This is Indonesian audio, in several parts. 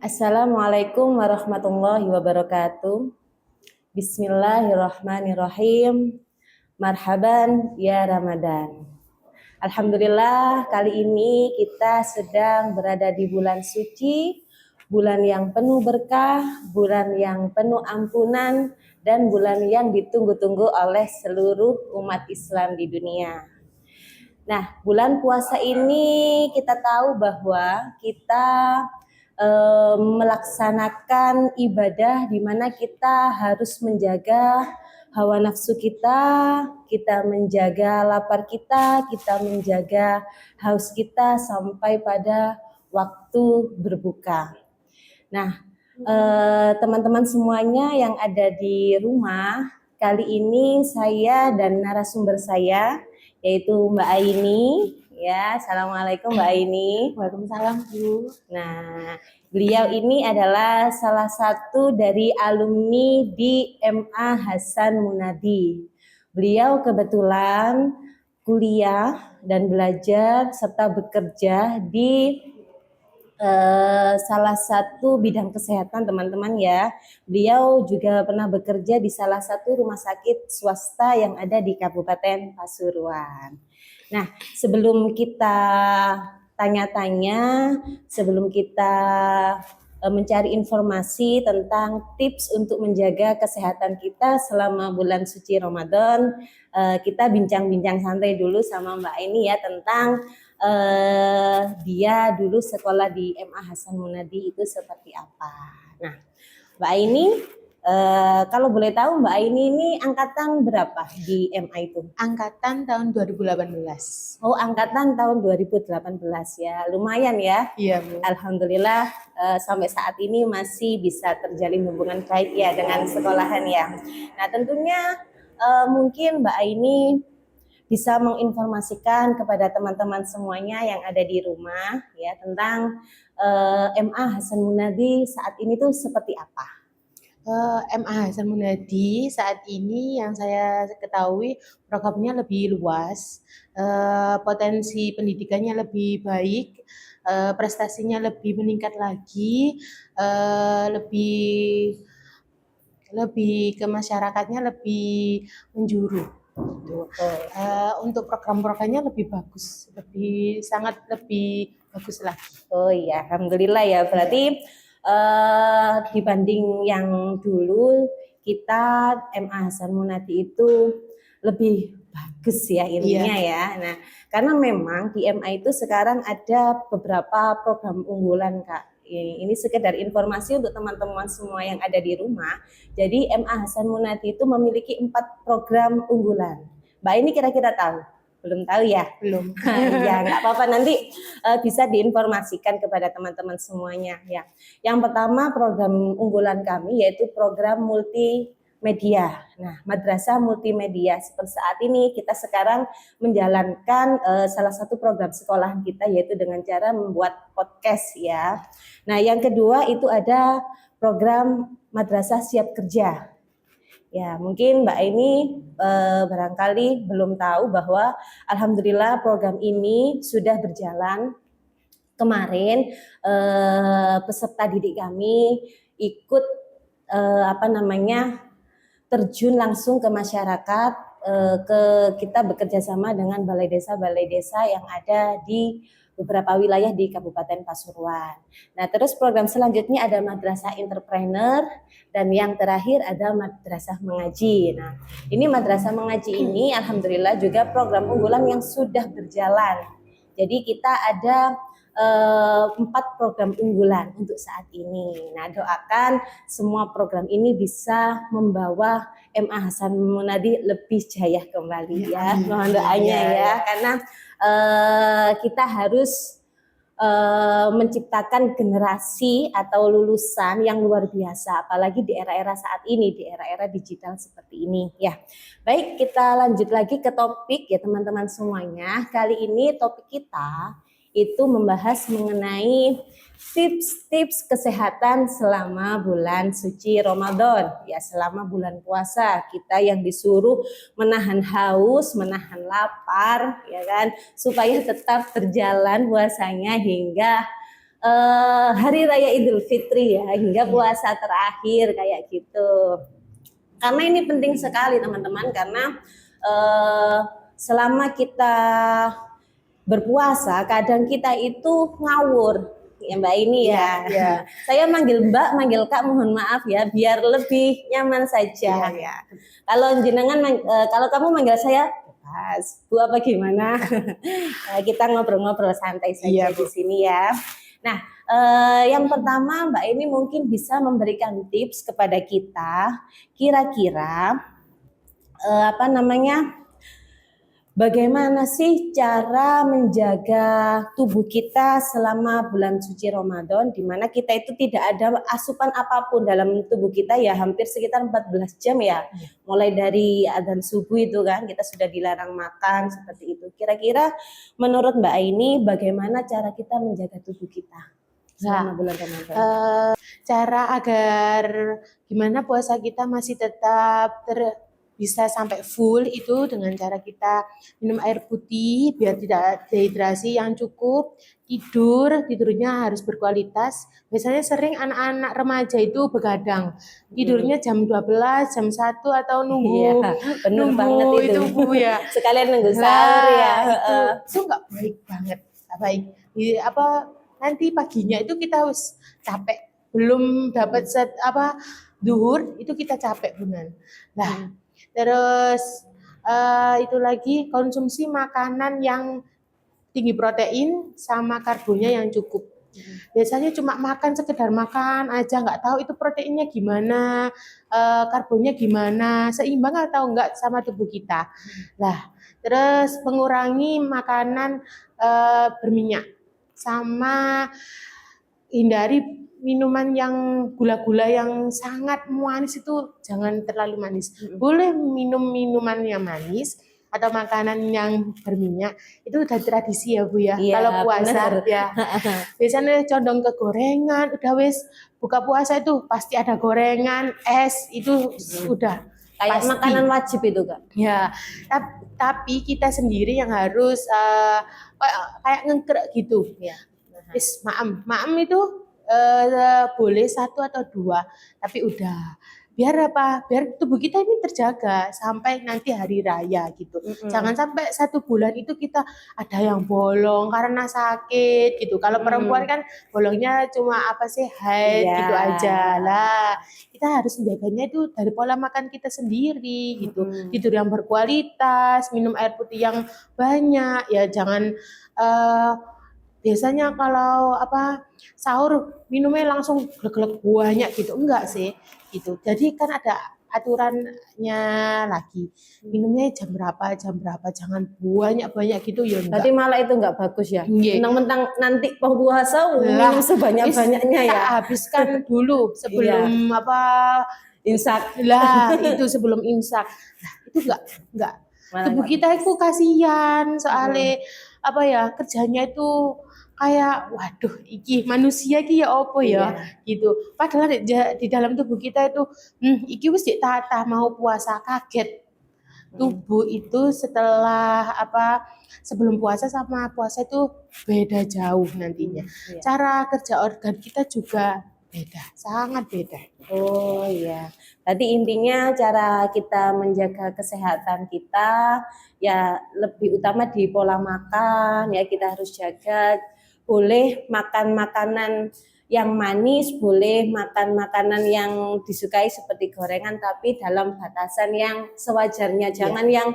Assalamualaikum warahmatullahi wabarakatuh. Bismillahirrahmanirrahim. Marhaban ya Ramadan. Alhamdulillah, kali ini kita sedang berada di bulan suci, bulan yang penuh berkah, bulan yang penuh ampunan, dan bulan yang ditunggu-tunggu oleh seluruh umat Islam di dunia. Nah, bulan puasa ini kita tahu bahwa kita melaksanakan ibadah di mana kita harus menjaga hawa nafsu kita, kita menjaga lapar kita menjaga haus kita sampai pada waktu berbuka. Nah, teman-teman semuanya yang ada di rumah, kali ini saya dan narasumber saya yaitu Mbak Aini. Ya, Assalamualaikum Mbak Aini. Waalaikumsalam Bu. Nah, beliau ini adalah salah satu dari alumni di MA Hasan Munadi. Beliau kebetulan kuliah dan belajar serta bekerja di salah satu bidang kesehatan teman-teman ya. Beliau juga pernah bekerja di salah satu rumah sakit swasta yang ada di Kabupaten Pasuruan. Nah, sebelum kita tanya-tanya, sebelum kita mencari informasi tentang tips untuk menjaga kesehatan kita selama bulan suci Ramadan, kita bincang-bincang santai dulu sama Mbak Aini ya tentang dia dulu sekolah di MA Hasan Munadi itu seperti apa. Nah, Mbak Aini, kalau boleh tahu Mbak Aini ini angkatan berapa di MA itu? Angkatan tahun 2018. Oh, angkatan tahun 2018 ya. Lumayan ya. Iya Bu. Alhamdulillah sampai saat ini masih bisa terjalin hubungan baik ya dengan sekolahan ya. Nah, tentunya mungkin Mbak Aini bisa menginformasikan kepada teman-teman semuanya yang ada di rumah ya tentang MA Hasan Munadi saat ini tuh seperti apa? MA Hasan Munadi saat ini yang saya ketahui programnya lebih luas, potensi pendidikannya lebih baik, prestasinya lebih meningkat lagi, lebih ke masyarakatnya lebih menjuru. Untuk program-programnya lebih bagus, sangat lebih bagus lagi. Oh iya, alhamdulillah ya. Berarti dibanding yang dulu kita MA Hasan Munadi itu lebih bagus ya ilmunya ya. Nah, karena memang di MA itu sekarang ada beberapa program unggulan Kak. Ini sekedar informasi untuk teman-teman semua yang ada di rumah. Jadi MA Hasan Munadi itu memiliki 4 program unggulan. Mbak ini kira-kira tahu? Belum tahu ya? Belum. Ya, nggak apa-apa, nanti bisa diinformasikan kepada teman-teman semuanya ya. Yang pertama program unggulan kami yaitu program multimedia. Nah, madrasah multimedia seperti saat ini kita sekarang menjalankan salah satu program sekolahan kita yaitu dengan cara membuat podcast ya. Nah, yang kedua itu ada program madrasah siap kerja. Ya, mungkin Mbak ini barangkali belum tahu bahwa alhamdulillah program ini sudah berjalan. Kemarin peserta didik kami ikut terjun langsung ke masyarakat, kita bekerja sama dengan balai desa yang ada di beberapa wilayah di Kabupaten Pasuruan. Nah, terus program selanjutnya ada madrasah entrepreneur dan yang terakhir ada madrasah mengaji. Nah, ini madrasah mengaji ini alhamdulillah juga program unggulan yang sudah berjalan. Jadi kita ada 4 program unggulan untuk saat ini. Nah, doakan semua program ini bisa membawa MA Hasan Munadi lebih jaya kembali ya. Mohon doanya ya, karena kita harus menciptakan generasi atau lulusan yang luar biasa, apalagi di era-era saat ini, di era-era digital seperti ini ya. Baik, kita lanjut lagi ke topik ya teman-teman semuanya. Kali ini topik kita itu membahas mengenai tips-tips kesehatan selama bulan suci Ramadan. Ya, selama bulan puasa kita yang disuruh menahan haus, menahan lapar, ya kan, supaya tetap berjalan puasanya hingga Hari Raya Idul Fitri ya, hingga puasa terakhir kayak gitu. Karena ini penting sekali teman-teman, karena selama kita berpuasa kadang kita itu ngawur ya Mbak ini ya. Ya. Saya manggil Mbak, manggil Kak mohon maaf ya, biar lebih nyaman saja. Ya. Kalau jenengan, kalau kamu manggil saya Mas, Bu apa gimana? Nah, kita ngobrol-ngobrol santai saja di sini ya. Nah, yang pertama Mbak ini mungkin bisa memberikan tips kepada kita, kira-kira apa namanya? Bagaimana sih cara menjaga tubuh kita selama bulan suci Ramadan, di mana kita itu tidak ada asupan apapun dalam tubuh kita ya, hampir sekitar 14 jam ya. Mulai dari adzan subuh itu kan kita sudah dilarang makan seperti itu. Kira-kira menurut Mbak Aini bagaimana cara kita menjaga tubuh kita selama bulan Ramadan? Cara agar gimana puasa kita masih tetap bisa sampai full itu dengan cara kita minum air putih biar tidak dehidrasi yang cukup, tidurnya harus berkualitas. Biasanya sering anak-anak remaja itu begadang, tidurnya jam 12, jam 1 atau nunggu banget itu Bu ya. Sekalian nunggu sahur ya. Itu nggak baik banget, nggak baik. Nanti paginya itu kita harus capek, belum dapat duhur itu kita capek benar. Nah, terus itu lagi konsumsi makanan yang tinggi protein sama karbonya yang cukup. Biasanya cuma makan sekedar makan aja, nggak tahu itu proteinnya gimana, karbonnya gimana, seimbang atau enggak sama tubuh kita. Nah, terus mengurangi makanan berminyak sama hindari minuman yang gula-gula yang sangat manis, itu jangan terlalu manis. Boleh minum minuman yang manis atau makanan yang berminyak, itu udah tradisi ya Bu ya. Iya, kalau puasa bener. ya biasanya condong ke gorengan, udah wes buka puasa itu pasti ada gorengan, es, itu udah kayak pasti makanan wajib itu Kak. Ya, tapi kita sendiri yang harus kayak ngengkrek gitu. Ya. Maem itu boleh 1 atau 2, tapi udah biar apa? Biar tubuh kita ini terjaga sampai nanti hari raya gitu. Jangan sampai 1 bulan itu kita ada yang bolong karena sakit gitu. Kalau perempuan kan bolongnya cuma haid gitu aja lah. Kita harus menjaganya itu dari pola makan kita sendiri gitu. Tidur yang berkualitas, minum air putih yang banyak, ya jangan biasanya kalau sahur minumnya langsung glek-glek banyak gitu, enggak sih gitu. Jadi kan ada aturannya lagi, minumnya jam berapa, jangan banyak-banyak gitu ya enggak. Berarti malah itu enggak bagus ya. Mentang-mentang nanti puasa Lah, minum sebanyak-banyaknya ya. Kita habiskan dulu sebelum imsak. Lah, itu sebelum imsak. Nah, itu enggak. Tubuh kita itu kasihan soalnya kerjanya itu kayak waduh iki manusia iki ya apa ya gitu. Padahal di dalam tubuh kita itu iki wis ditata mau puasa, kaget. Tubuh itu setelah sebelum puasa sama puasa itu beda jauh nantinya. Cara kerja organ kita juga beda, sangat beda. Oh iya. Tadi intinya cara kita menjaga kesehatan kita ya lebih utama di pola makan ya, kita harus jaga. Boleh makan makanan yang manis, boleh makan makanan yang disukai seperti gorengan, tapi dalam batasan yang sewajarnya. Jangan yang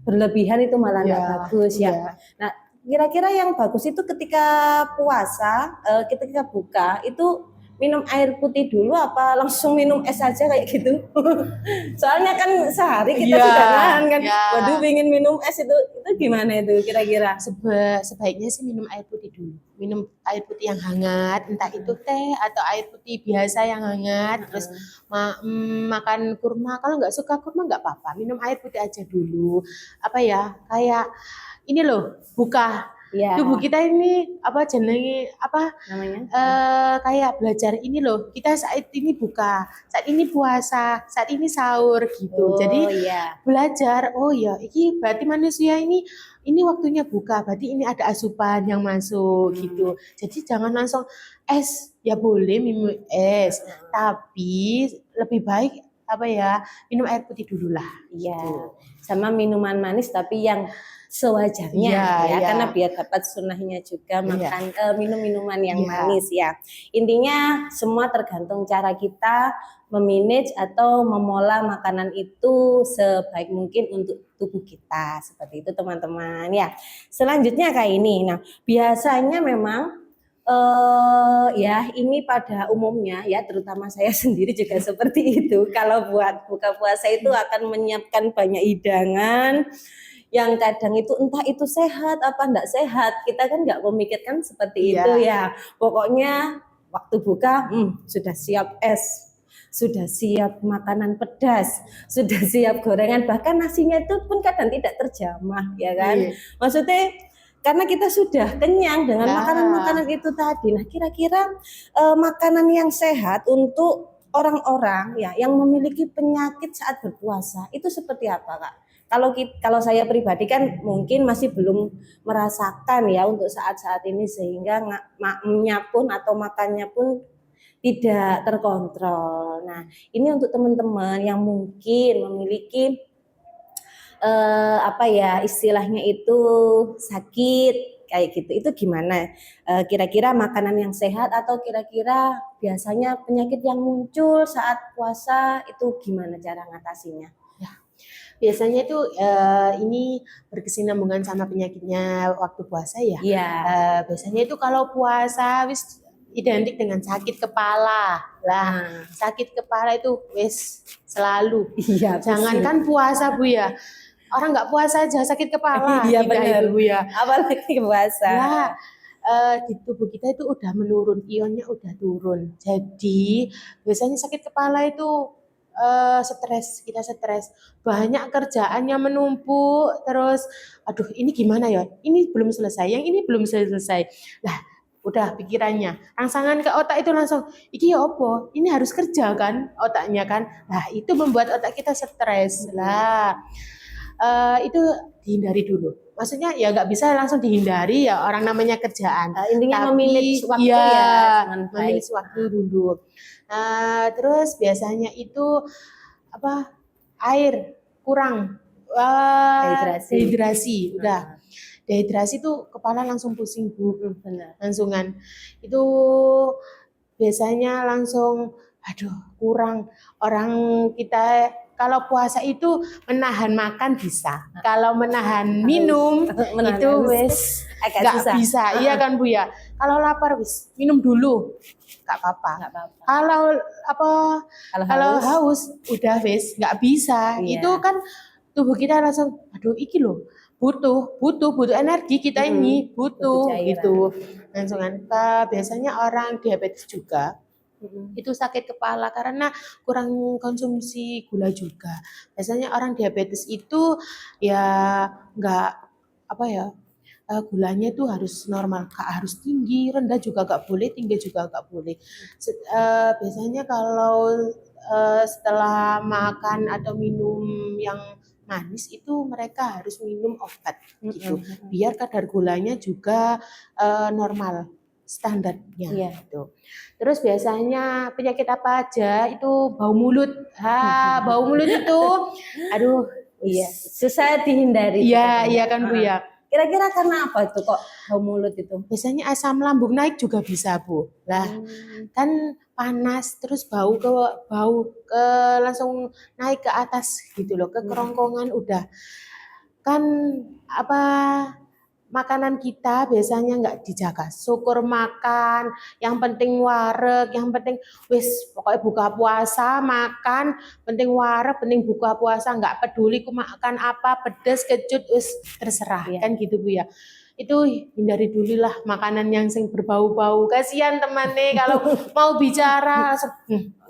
berlebihan, itu malah nggak bagus ya. Nah, kira-kira yang bagus itu ketika puasa, ketika buka itu minum air putih dulu apa langsung minum es aja kayak gitu? Soalnya kan sehari kita sudah nahan kan. Waduh, ingin minum es itu gimana itu kira-kira? Sebaiknya sih minum air putih dulu. Minum air putih yang hangat, entah itu teh atau air putih biasa yang hangat. Terus makan kurma. Kalau nggak suka kurma nggak apa-apa. Minum air putih aja dulu. Kayak ini loh, buka Iya. Tubuh kita ini apa jenenge apa Namanya? kayak belajar ini loh. Kita saat ini buka, saat ini puasa, saat ini sahur gitu. Jadi Oh iya. belajar, oh ya, ini berarti manusia ini waktunya buka, berarti ini ada asupan yang masuk gitu. Jadi jangan langsung es, ya boleh minum es, tapi lebih baik apa ya minum air putih dulu lah. Iya. Gitu. Sama minuman manis tapi yang sewajarnya Iya, ya, iya. karena biar dapat sunnahnya juga Iya. makan minum minuman yang Iya. manis ya. Intinya semua tergantung cara kita memanage atau memola makanan itu sebaik mungkin untuk tubuh kita. Seperti itu teman-teman ya. Selanjutnya kayak ini. Nah, biasanya memang ya ini pada umumnya ya, terutama saya sendiri juga seperti itu. Kalau buat buka puasa itu akan menyiapkan banyak hidangan yang kadang itu entah itu sehat apa enggak sehat, kita kan nggak memikirkan seperti Iya. itu ya. Pokoknya waktu buka sudah siap es, sudah siap makanan pedas, sudah siap gorengan, bahkan nasinya itu pun kadang tidak terjamah ya kan. Iya. Maksudnya karena kita sudah kenyang dengan Nah. makanan-makanan itu tadi. Nah, kira-kira makanan yang sehat untuk orang-orang ya yang memiliki penyakit saat berpuasa itu seperti apa, Kak? Kalau saya pribadi kan mungkin masih belum merasakan ya untuk saat-saat ini, sehingga maknya pun atau makannya pun tidak terkontrol. Nah, ini untuk teman-teman yang mungkin memiliki apa ya istilahnya itu sakit kayak gitu, itu gimana? Kira-kira makanan yang sehat atau kira-kira biasanya penyakit yang muncul saat puasa itu gimana cara ngatasinya? Biasanya itu ini berkesinambungan sama penyakitnya waktu puasa ya. Iya. Biasanya itu kalau puasa wis identik dengan sakit kepala. Lah, sakit kepala itu wis selalu. Iya. Jangankan puasa Bu ya. Orang nggak puasa aja sakit kepala. Iya Kita benar. itu, Bu ya. Apalagi puasa. Nah, di tubuh kita itu udah menurun, ionnya udah turun. Jadi biasanya sakit kepala itu stres, kita stres, banyak kerjaannya menumpuk, terus aduh ini gimana ya, ini belum selesai, yang ini belum selesai. Lah udah pikirannya rangsangan ke otak itu langsung iki ya opo, ini harus kerja kan otaknya kan. Nah itu membuat otak kita stres lah. Itu dihindari dulu. Maksudnya ya nggak bisa langsung dihindari ya, orang namanya kerjaan. Intinya Tapi, memanage waktu ya, dengan baik. memanage waktu dulu. Terus biasanya itu apa air kurang, dehidrasi, udah dehidrasi tuh kepala langsung pusing Bu, Benar. langsungan itu biasanya langsung aduh kurang. Orang kita kalau puasa itu menahan makan bisa, kalau menahan minum itu wis nggak bisa, iya kan Bu ya. Kalau lapar wis minum dulu, nggak apa-apa. Kalau haus udah wis nggak bisa. Iya. Itu kan tubuh kita langsung, aduh iki loh butuh energi kita ini butuh gitu. Langsungan. Biasanya orang diabetes juga itu sakit kepala karena kurang konsumsi gula juga. Biasanya orang diabetes itu ya nggak apa ya, gulanya itu harus normal, harus tinggi, rendah juga nggak boleh, tinggi juga nggak boleh. Biasanya kalau setelah makan atau minum yang manis itu mereka harus minum obat gitu, biar kadar gulanya juga normal standarnya gitu. Terus biasanya penyakit apa aja itu bau mulut. Bau mulut itu aduh iya susah dihindari. Iya kan Bu ya. Kira-kira karena apa itu kok bau mulut itu? Biasanya asam lambung naik juga bisa Bu. Lah kan panas terus bau ke langsung naik ke atas gitu loh, ke kerongkongan udah. Kan apa makanan kita biasanya nggak dijaga, syukur makan, yang penting wareg, yang penting wis pokoknya buka puasa makan, penting wareg, penting buka puasa, nggak peduli ku makan apa, pedes, kecut, wis terserah kan gitu Bu ya. Itu hindari dulu lah makanan yang sing berbau-bau. Kasihan teman nih kalau mau bicara langsung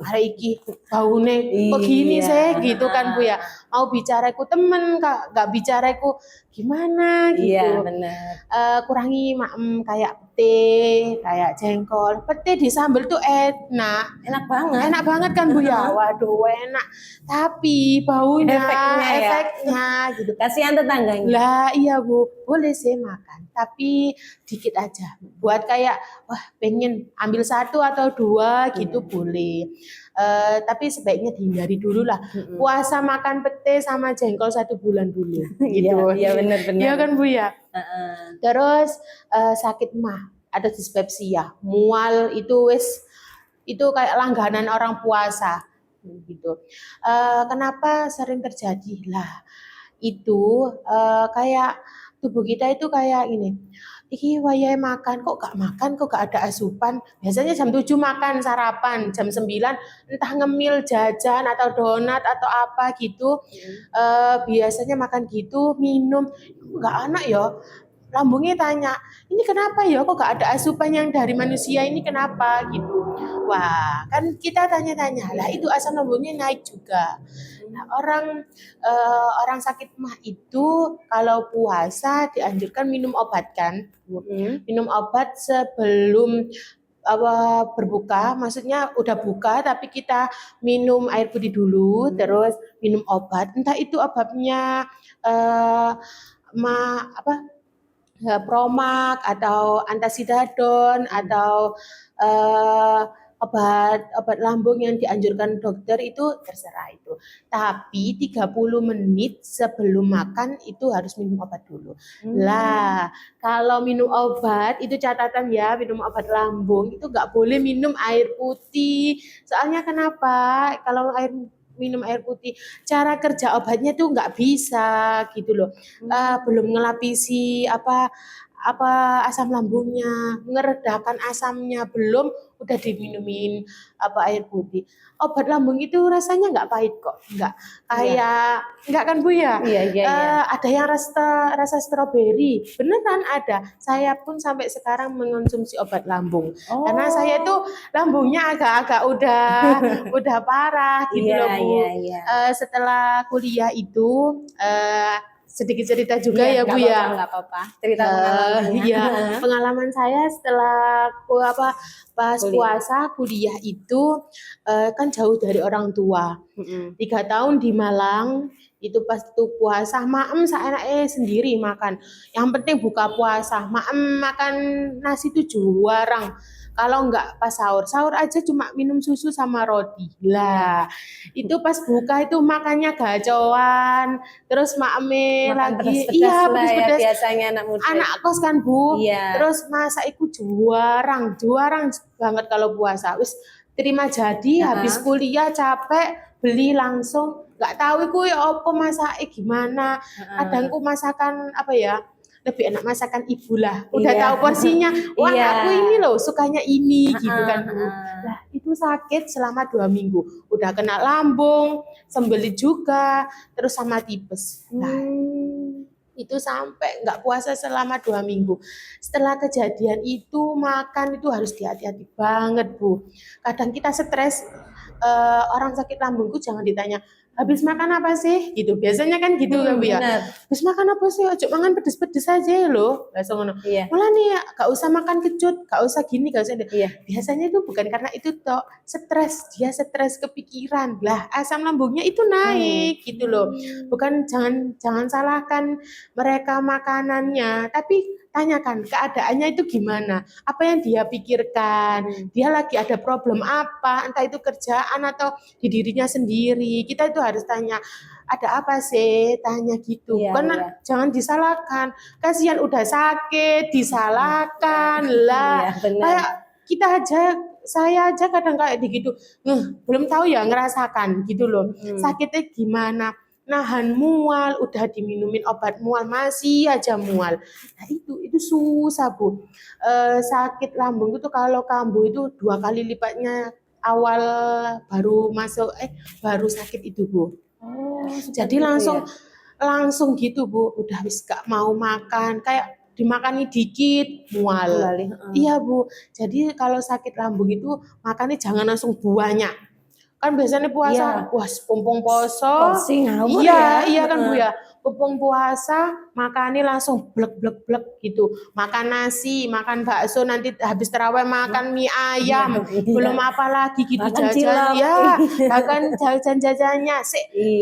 hari iki baune kok gini Iya. sih gitu kan Bu ya. Mau bicara ku temen, gak bicara ku gimana gitu. Iya, benar. Kurangi maem kayak pete, kayak jengkol. Pete disambel tuh enak. Enak banget. Enak banget kan Bu ya. Waduh enak. Tapi baunya, Efeknya ya. efeknya gitu. Kasihan tetangganya. Lah iya Bu, boleh sih makan, tapi dikit aja. Buat kayak, wah pengen ambil 1 atau 2 gitu boleh. Tapi sebaiknya dihindari dulu lah. Puasa makan pete sama jengkol 1 bulan dulu. Gitu. Iya benar-benar. Iya kan Bu ya. Terus sakit mah ada dispepsia, mual itu itu kayak langganan orang puasa gitu. Kenapa sering terjadi lah? Itu kayak tubuh kita itu kayak ini. Iki wayahe makan kok gak makan, kok gak ada asupan. Biasanya jam 7 makan sarapan, jam 9 entah ngemil jajan atau donat atau apa gitu. Biasanya makan gitu, minum gak enak ya. Lambungnya tanya, ini kenapa ya kok gak ada asupan yang dari manusia ini kenapa gitu. Wah, kan kita tanya-tanya, lah itu asam lambungnya naik juga. Nah, orang sakit mah itu kalau puasa dianjurkan minum obat kan, minum obat sebelum berbuka, maksudnya udah buka tapi kita minum air putih dulu, terus minum obat, entah itu obatnya Promak atau antasidadon atau obat lambung yang dianjurkan dokter itu terserah itu. Tapi 30 menit sebelum makan itu harus minum obat dulu. Lah, kalau minum obat itu catatan ya, minum obat lambung itu nggak boleh minum air putih. Soalnya kenapa? Kalau minum air putih, cara kerja obatnya tuh nggak bisa gitu loh. Belum ngelapisi apa asam lambungnya, meredakan asamnya belum, udah diminumin air putih. Obat lambung itu rasanya nggak pahit kok, nggak kayak nggak kan Bu ya? Iya. Ada yang rasa stroberi, beneran ada. Saya pun sampai sekarang mengonsumsi obat lambung, karena saya itu lambungnya agak-agak udah parah gitu loh Bu. Setelah kuliah itu sedikit cerita juga ya Bu ya. Nggak apa-apa. Cerita pengalamannya. Iya, pengalaman saya setelah pas puasa kuliah itu kan jauh dari orang tua. 3 tahun di Malang itu pas tuh puasa maem saenake sendiri makan. Yang penting buka puasa, maem makan nasi itu juarang. Kalau enggak pas sahur aja cuma minum susu sama roti. Lah, itu pas buka itu makannya gacoan, terus maeme lagi pedes-pedes. Biasanya anak muda. Anak kos kan Bu. Iya. Terus masak iku juarang banget kalau puasa. Wis terima jadi habis kuliah capek beli langsung, nggak tahu iku ya apa masake gimana. Kadang ku masakan apa ya? Lebih enak masakan ibu lah, udah tahu porsinya. Wah aku ini loh sukanya ini gitu kan Bu. Lah itu sakit selama 2 minggu, udah kena lambung, sembelit juga, terus sama tipes. Nah itu sampai nggak puasa selama 2 minggu. Setelah kejadian itu makan itu harus hati-hati banget Bu. Kadang kita stres, orang sakit lambung itu jangan ditanya habis makan apa sih gitu, biasanya kan gitu kan Bu ya. Habis makan apa sih, ojo mangan pedes-pedes aja loh, langsung ngono. Malah nih gak usah makan kecut, gak usah gini, gak usah. Biasanya itu bukan karena itu toh, dia stres kepikiran lah, asam lambungnya itu naik gitu loh. Bukan jangan salahkan mereka makanannya, tapi tanyakan keadaannya itu gimana, apa yang dia pikirkan, dia lagi ada problem apa, entah itu kerjaan atau di dirinya sendiri. Kita itu harus tanya, ada apa sih, tanya gitu. Karena jangan disalahkan, kasihan udah sakit disalahkan lah. Kayak kita aja, saya aja kadang kayak gitu, belum tahu ya ngerasakan gitu loh, sakitnya gimana. Nahan mual, udah diminumin obat mual masih aja mual. Nah itu susah Bu. Sakit lambung itu kalau kambuh itu 2 kali lipatnya awal baru sakit itu Bu. Jadi langsung gitu Bu, udah wis gak mau makan, kayak dimakani dikit mual. Iya Bu. Jadi kalau sakit lambung itu makannya jangan langsung banyak. Kan biasanya puasa, Iya. wah pompong poso. Porsi ngawur Iya, ya. iya kan Bu ya. Pompong puasa, makannya langsung blek gitu. Makan nasi, makan bakso, nanti habis terawih makan mie ayam. Iya. Belum apa lagi gitu Makan jajan. cilok. Ya, bahkan jajan-jajannya.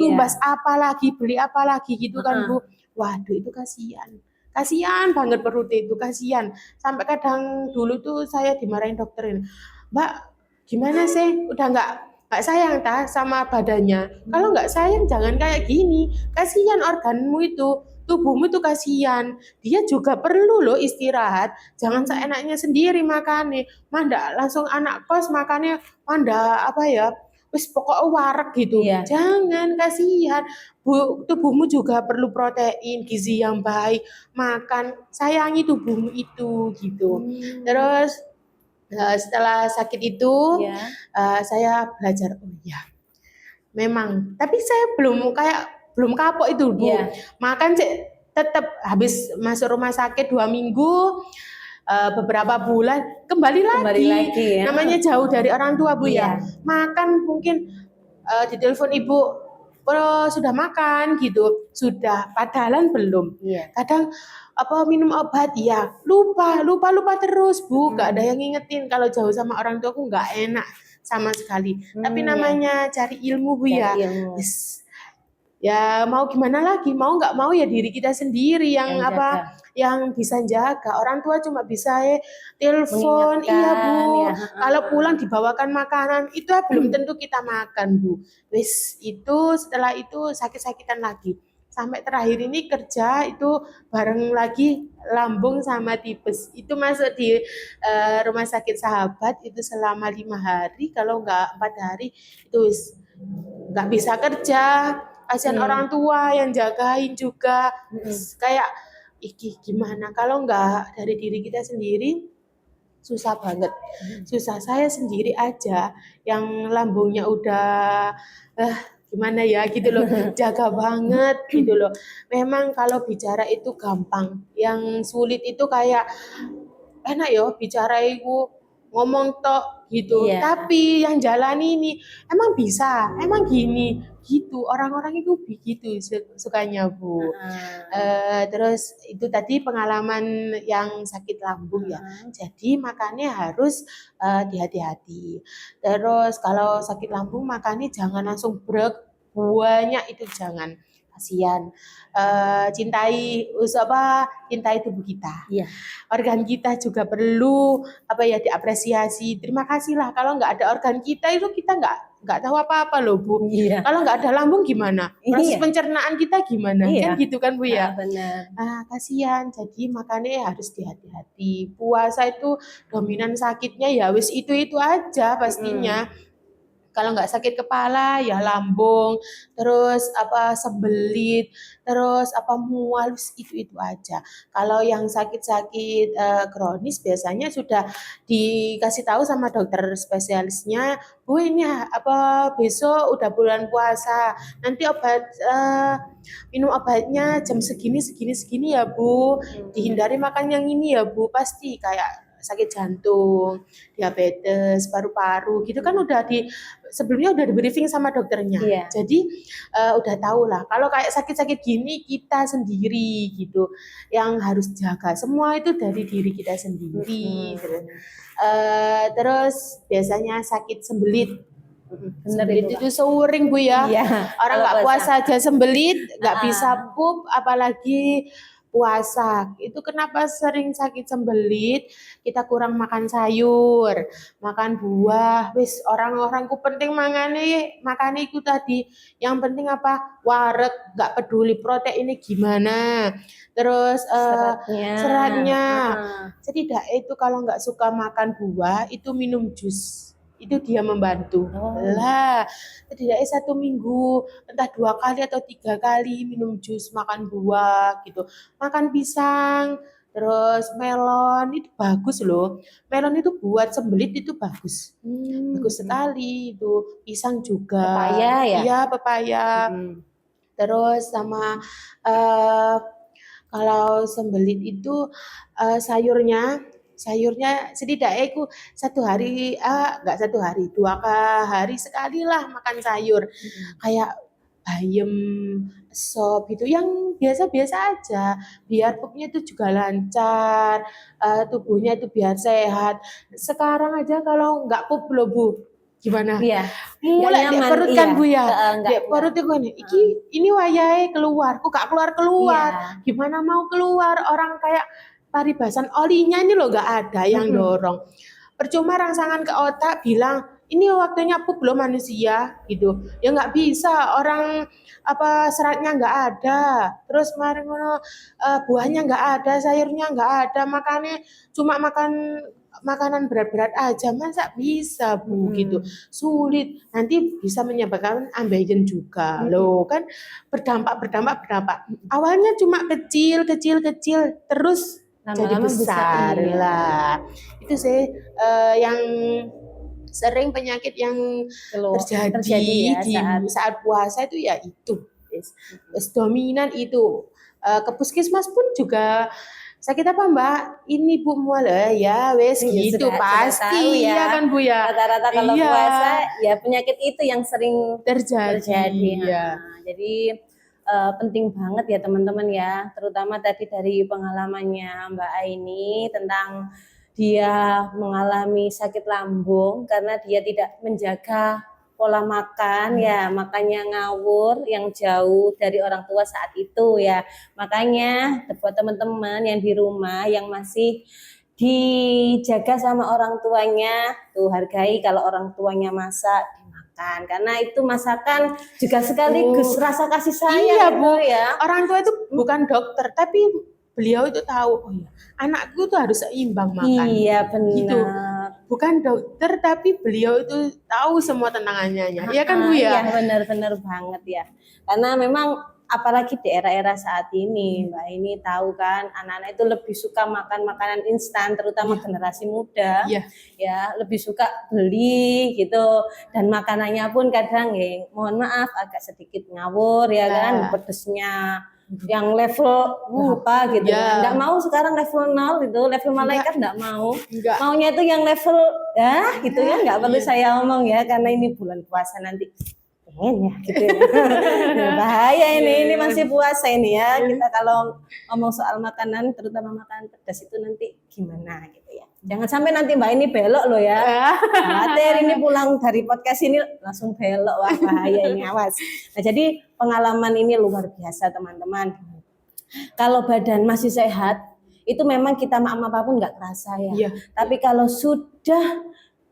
Tumbas Iya. apa lagi, beli apa lagi gitu kan Bu. Waduh, itu kasihan. Kasihan banget perut itu, kasihan. Sampai kadang dulu tuh saya dimarahin dokterin. Mbak, gimana sih? Udah nggak sayang sama badannya. Kalau nggak sayang jangan kayak gini. Kasihan organmu itu, tubuhmu itu kasihan. Dia juga perlu loh istirahat. Jangan seenaknya sendiri makannya. Manda langsung anak kos makannya manda apa ya? Wis pokoknya warak gitu. Iya. Jangan, kasihan. Tubuhmu juga perlu protein, gizi yang baik. Makan, sayangi tubuhmu itu gitu. Terus setelah sakit itu Iya. saya belajar, oh ya memang, tapi saya belum kapok itu Bu. Iya. Makan tetap habis masuk rumah sakit 2 minggu, beberapa bulan kembali lagi ya. namanya jauh dari orang tua Bu ya. Iya. Makan mungkin ditelepon ibu, oh, sudah makan gitu, sudah padahal belum. Iya. Kadang minum obat ya lupa terus Bu, nggak ada yang ngingetin. Kalau jauh sama orang tua aku nggak enak sama sekali. Tapi namanya cari ilmu Bu ya. Ilmu. Yes. Ya mau gimana lagi, mau nggak mau ya diri kita sendiri yang yang bisa jaga. Orang tua cuma bisa telepon, iya Bu. Ya. Kalau pulang dibawakan makanan, itu belum tentu kita makan Bu. Wis itu setelah itu sakit-sakitan lagi. Sampai terakhir ini kerja itu bareng lagi lambung sama tipes. Itu masuk di rumah sakit Sahabat itu selama 5 hari. Kalau nggak 4 hari itu nggak bisa kerja. Kasihan orang tua yang jagain juga. Kayak gimana kalau nggak dari diri kita sendiri, susah banget. Susah. Saya sendiri aja yang lambungnya udah gimana ya gitu loh, jaga banget gitu loh. Memang kalau bicara itu gampang, yang sulit itu kayak enak ya bicara itu ngomong tok gitu. Iya. Tapi yang jalani ini emang bisa, emang gini gitu. Orang-orang itu begitu sukanya Bu. Terus itu tadi pengalaman yang sakit lambung ya. Jadi makannya harus hati-hati. Terus kalau sakit lambung makannya jangan langsung banyak, itu jangan. Kasihan. Cintai tubuh kita. Iya. Organ kita juga perlu diapresiasi. Terima kasih lah, kalau nggak ada organ kita itu kita nggak tahu apa-apa loh Bu. Iya. Kalau nggak ada lambung gimana? Proses Iya. pencernaan kita gimana? Iya. Kan gitu kan Bu ya. Benar. Kasihan. Jadi makannya harus hati-hati. Puasa itu dominan sakitnya ya wis itu aja pastinya. Kalau nggak sakit kepala ya lambung, terus sembelit, terus mual, itu aja. Kalau yang sakit-sakit kronis biasanya sudah dikasih tahu sama dokter spesialisnya, Bu ini besok udah bulan puasa, nanti minum obatnya jam segini ya Bu, dihindari makan yang ini ya Bu, pasti kayak sakit jantung, diabetes, paru-paru gitu kan sebelumnya udah di briefing sama dokternya. Iya. Jadi udah tahu lah kalau kayak sakit-sakit gini kita sendiri gitu yang harus jaga. Semua itu dari diri kita sendiri. Terus biasanya sakit sembelit. Sembelit itu seuring Bu ya. Iya. Orang nggak puasa aja sembelit, nggak bisa pup, apalagi puasa. Itu kenapa sering sakit sembelit? Kita kurang makan sayur, makan buah. Wis orang-orang ku penting makan itu tadi. Yang penting apa? Wareg, nggak peduli proteinnya gimana. Terus seratnya. Setidaknya itu kalau nggak suka makan buah, itu minum jus. Itu dia membantu. Lah, setidaknya 1 minggu, entah 2 kali atau 3 kali minum jus, makan buah gitu. Makan pisang, terus melon, itu bagus loh. Melon itu buat sembelit itu bagus. Bagus sekali itu. Pisang juga. Pepaya ya? Iya, pepaya. Terus sama kalau sembelit itu sayurnya sayurnya setidaknya aku satu hari, enggak satu hari, 2 hari sekali lah makan sayur. Kayak bayam, sop gitu yang biasa-biasa aja. Biar pupnya itu juga lancar, tubuhnya itu biar sehat. Sekarang aja kalau nggak pup loh Bu, gimana? Iya, nggak Mulai dek nyaman, perut iya. kan Bu ya. Nggak, Dek perut itu kan, ini wayahe keluar, kok gak keluar-keluar. iya. Gimana mau keluar orang kayak paribasan olinya ini loh nggak ada yang dorong. Percuma rangsangan ke otak bilang ini waktunya pup loh manusia gitu. Ya nggak bisa, orang apa seratnya nggak ada. Terus kemarin buahnya nggak ada, sayurnya nggak ada, makannya cuma makan makanan berat-berat aja, masa bisa Bu gitu. Sulit, nanti bisa menyebabkan ambeien juga loh kan, berdampak. Awalnya cuma kecil, terus jadi Lama-lama bisa, besar iya. lah. Itu sih yang sering penyakit yang terjadi ya di saat puasa itu ya itu. Dominan itu. Ke puskesmas pun juga sakit apa Mbak? Ini Bu mual ya wes Iya, gitu sudah pasti tahu ya. ya kan Bu ya. Rata-rata kalau Iya. puasa ya penyakit itu yang sering terjadi. Ya. Jadi penting banget ya teman-teman ya, terutama tadi dari pengalamannya Mbak Aini tentang dia mengalami sakit lambung karena dia tidak menjaga pola makan ya, makannya ngawur yang jauh dari orang tua saat itu ya. Makanya buat teman-teman yang di rumah yang masih dijaga sama orang tuanya, tuh hargai kalau orang tuanya masak dimakan, karena itu masakan juga sekaligus rasa kasih sayang. Iya Bu ya. Orang tua itu bukan dokter tapi beliau itu tahu oh ya anakku tuh harus seimbang makan. Iya benar. Gitu. Bukan dokter tapi beliau itu tahu semua tentang anaknya. Iya kan Bu ya? Iya benar-benar banget ya. Karena memang apalagi di era-era saat ini Mbak ini tahu kan anak-anak itu lebih suka makan makanan instan, terutama generasi muda. Ya lebih suka beli gitu, dan makanannya pun kadang ya mohon maaf agak sedikit ngawur ya kan, pedesnya yang level berapa gitu ya. Nggak mau sekarang level 0 gitu, level malaikat nggak mau. Maunya itu yang level ya gitu ya, nggak perlu saya omong ya, karena ini bulan puasa nanti pengen ya gitu ya. Bahaya ini masih puasa ini ya, kita kalau ngomong soal makanan terutama makanan pedas itu nanti gimana gitu ya. Jangan sampai nanti Mbak ini belok loh ya. Khawatir ini pulang dari podcast ini langsung belok, wah bahaya ini, awas. Nah jadi pengalaman ini luar biasa teman-teman. Kalau badan masih sehat itu memang kita maaf apapun nggak kerasa ya. Tapi kalau sudah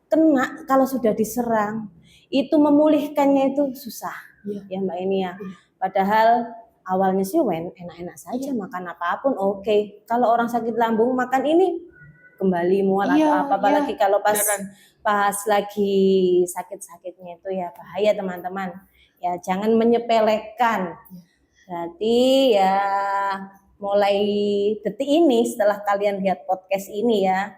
kena, kalau sudah diserang itu memulihkannya itu susah ya Mbak ini ya. Padahal awalnya sih enak-enak saja makan apapun oke. Kalau orang sakit lambung makan ini kembali mual atau apa, apalagi kalau pas lagi sakit-sakitnya itu ya bahaya teman-teman. Ya jangan menyepelekan. Berarti ya mulai detik ini setelah kalian lihat podcast ini ya,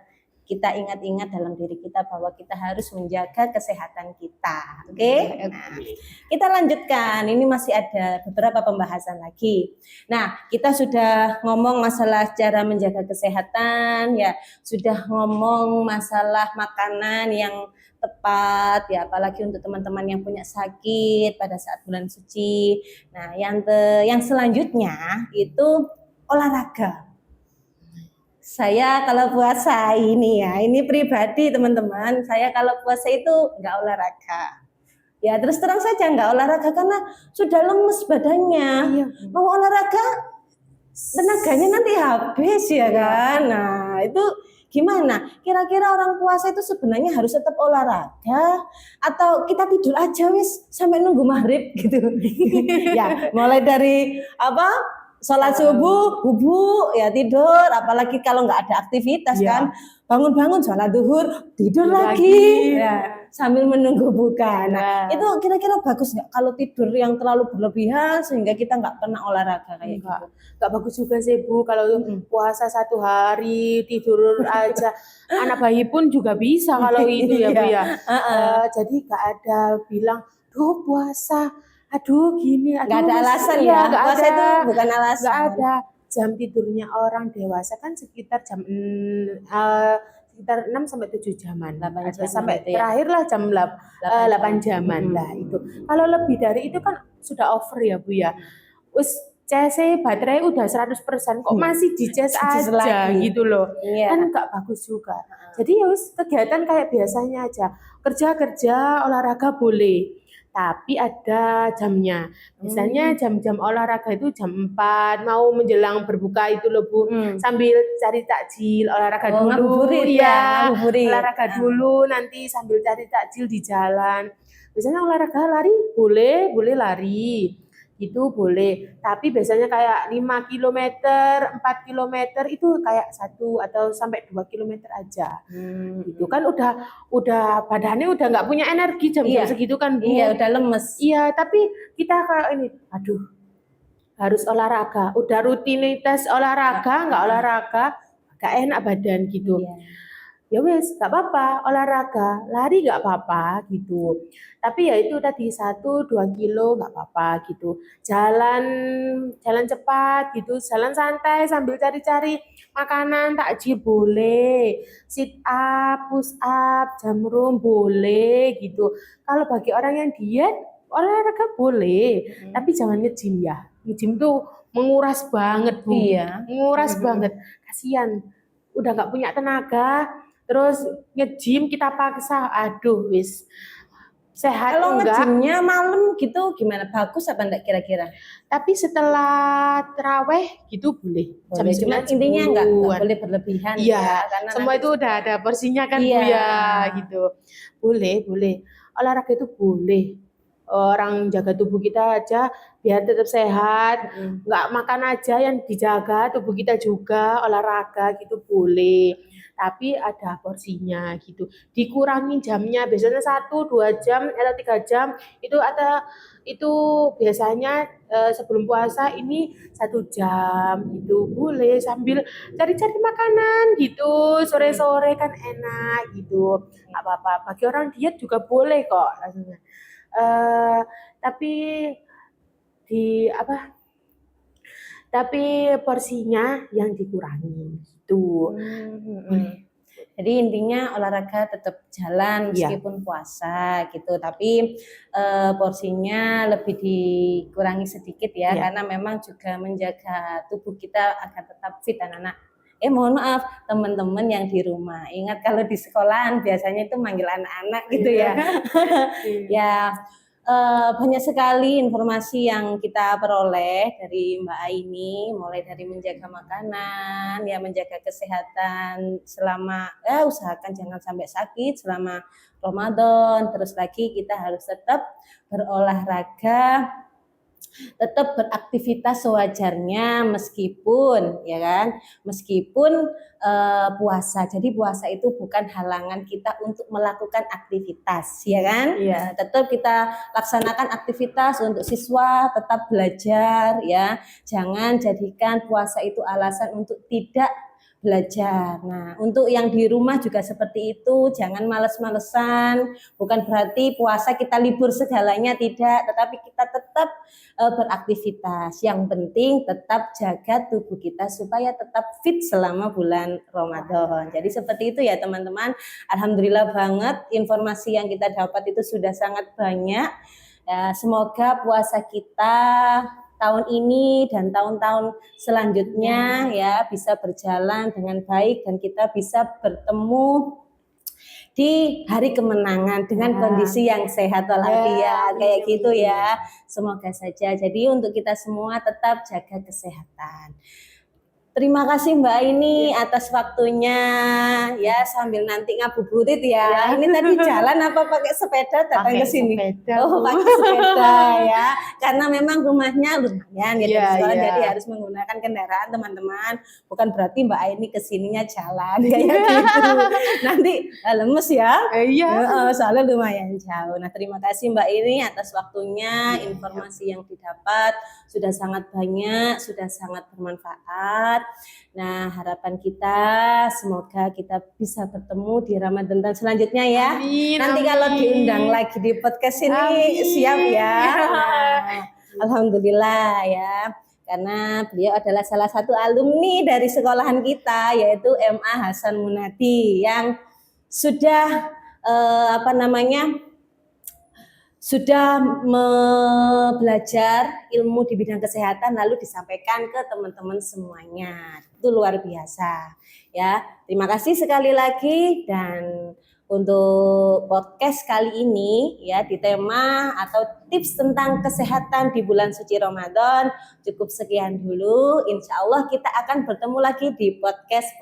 kita ingat-ingat dalam diri kita bahwa kita harus menjaga kesehatan kita. Oke? Nah, kita lanjutkan. Ini masih ada beberapa pembahasan lagi. Nah, kita sudah ngomong masalah cara menjaga kesehatan, ya, sudah ngomong masalah makanan yang tepat, ya, apalagi untuk teman-teman yang punya sakit pada saat bulan suci. Nah, yang selanjutnya itu olahraga. Saya kalau puasa ini ya, ini pribadi teman-teman, saya kalau puasa itu nggak olahraga. Ya terus terang saja nggak olahraga karena sudah lemes badannya. Mau olahraga tenaganya nanti habis ya kan. Nah itu gimana? Kira-kira orang puasa itu sebenarnya harus tetap olahraga atau kita tidur aja wis sampai nunggu maghrib gitu. Ya mulai dari apa? Sholat subuh, bubuk, ya tidur, apalagi kalau nggak ada aktivitas kan, bangun-bangun sholat duhur, tidur lagi. Ya, sambil menunggu buka. Nah, itu kira-kira bagus nggak kalau tidur yang terlalu berlebihan sehingga kita nggak pernah olahraga kayak gitu? Nggak bagus juga sih Bu, kalau puasa 1 hari tidur aja, anak bayi pun juga bisa kalau itu ya Bu ya. Jadi nggak ada bilang, duh puasa. Aduh gini, aduh nggak ada alasan ya, nggak puasa ada, itu bukan alasan. Nggak ada, jam tidurnya orang dewasa kan sekitar sekitar 6 sampai 7 jaman. 8 Atau jam sampai gitu ya. terakhir lah jam 8 jaman Mm-mm. lah itu. Kalau lebih dari itu kan sudah over ya Bu ya. Wis CC baterai udah 100% kok masih di cas Dices aja lagi. gitu loh. Iya. Kan nggak bagus juga. Jadi ya wis kegiatan kayak biasanya aja. Kerja, olahraga boleh. Tapi ada jamnya. Misalnya jam-jam olahraga itu jam 4, mau menjelang berbuka itu loh Bu. Sambil cari takjil, olahraga dulu. Ngabuburit ya, ngabuburit. Olahraga dulu, nanti sambil cari takjil di jalan. Biasanya olahraga lari boleh lari. Itu boleh, tapi biasanya kayak 5 km, 4 km itu kayak 1 atau sampai 2 km aja. Itu kan udah badannya udah nggak punya energi jam-jam segitu kan Bu. Iya, udah lemes. Iya, tapi kita kayak ini, aduh harus olahraga, udah rutinitas olahraga, nggak olahraga, gak enak badan gitu. Iya. Ya wes, gak apa-apa, olahraga, lari gak apa-apa gitu. Tapi ya itu tadi 1-2 kilo gak apa-apa gitu. Jalan cepat gitu, jalan santai sambil cari-cari makanan takjil boleh, sit up, push up, jam room boleh gitu. Kalau bagi orang yang diet, olahraga boleh, tapi jangan nge-gym ya. Nge-gym tuh menguras banget Bu. Iya. Menguras banget. Kasihan, udah gak punya tenaga. Terus nge-gym kita paksa, aduh wis sehat Kalau enggak. nge-gymnya malam gitu gimana? Bagus apa enggak kira-kira? Tapi setelah terawih gitu boleh. Boleh, cuma intinya enggak boleh berlebihan ya. Karena Semua itu udah ada porsinya kan Bu ya gitu. Boleh. Olahraga itu boleh. Orang jaga tubuh kita aja biar tetap sehat. Enggak makan aja yang dijaga tubuh kita juga, olahraga gitu boleh. Tapi ada porsinya gitu. Dikurangi jamnya, biasanya 1-2 jam atau 3 jam itu biasanya sebelum puasa ini 1 jam gitu boleh sambil cari-cari makanan gitu sore-sore kan enak gitu nggak apa-apa bagi orang diet juga boleh kok tapi tapi porsinya yang dikurangi gitu. Jadi intinya olahraga tetap jalan meskipun puasa gitu, tapi porsinya lebih dikurangi sedikit ya, karena memang juga menjaga tubuh kita agar tetap fit anak-anak. Mohon maaf teman-teman yang di rumah, ingat kalau di sekolahan biasanya itu manggil anak-anak gitu ya. Ya. Banyak sekali informasi yang kita peroleh dari Mbak Aini, mulai dari menjaga makanan, ya menjaga kesehatan selama usahakan jangan sampai sakit selama Ramadan. Terus lagi kita harus tetap berolahraga, tetap beraktivitas sewajarnya meskipun puasa. Jadi puasa itu bukan halangan kita untuk melakukan aktivitas, ya kan? Iya. Tetap kita laksanakan aktivitas untuk siswa tetap belajar ya. Jangan jadikan puasa itu alasan untuk tidak belajar. Nah, untuk yang di rumah juga seperti itu, jangan males-malesan. Bukan berarti puasa kita libur segalanya, tidak, tetapi kita tetap beraktivitas. Yang penting tetap jaga tubuh kita supaya tetap fit selama bulan Ramadan. Jadi seperti itu ya teman-teman. Alhamdulillah banget informasi yang kita dapat itu sudah sangat banyak. Ya, semoga puasa kita tahun ini dan tahun-tahun selanjutnya ya bisa berjalan dengan baik dan kita bisa bertemu di hari kemenangan dengan kondisi yang sehat walafiat kayak gitu ya. Semoga saja. Jadi untuk kita semua tetap jaga kesehatan. Terima kasih Mbak Aini atas waktunya ya sambil nanti ngabuburit ya. Ini tadi jalan apa pakai sepeda datang ke sini? Pakai sepeda ya. Karena memang rumahnya lumayan ya jadi harus menggunakan kendaraan teman-teman. Bukan berarti Mbak Aini kesininya jalan kayak gitu. Nanti lemes ya. Soalnya lumayan jauh. Nah, terima kasih Mbak Aini atas waktunya, informasi yang didapat sudah sangat banyak, sudah sangat bermanfaat. Nah, harapan kita semoga kita bisa bertemu di Ramadan selanjutnya ya. Nanti kalau diundang lagi di podcast ini siap ya. Nah, alhamdulillah ya. karena beliau adalah salah satu alumni dari sekolahan kita, yaitu MA Hasan Munadi yang sudah sudah belajar ilmu di bidang kesehatan lalu disampaikan ke teman-teman semuanya. Itu luar biasa ya. Terima kasih sekali lagi, dan untuk podcast kali ini ya di tema atau tips tentang kesehatan di bulan suci Ramadan cukup sekian dulu. Insya Allah kita akan bertemu lagi di podcast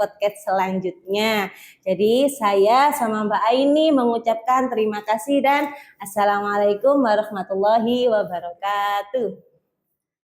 selanjutnya. Jadi saya sama Mbak Aini mengucapkan terima kasih dan Assalamualaikum warahmatullahi wabarakatuh.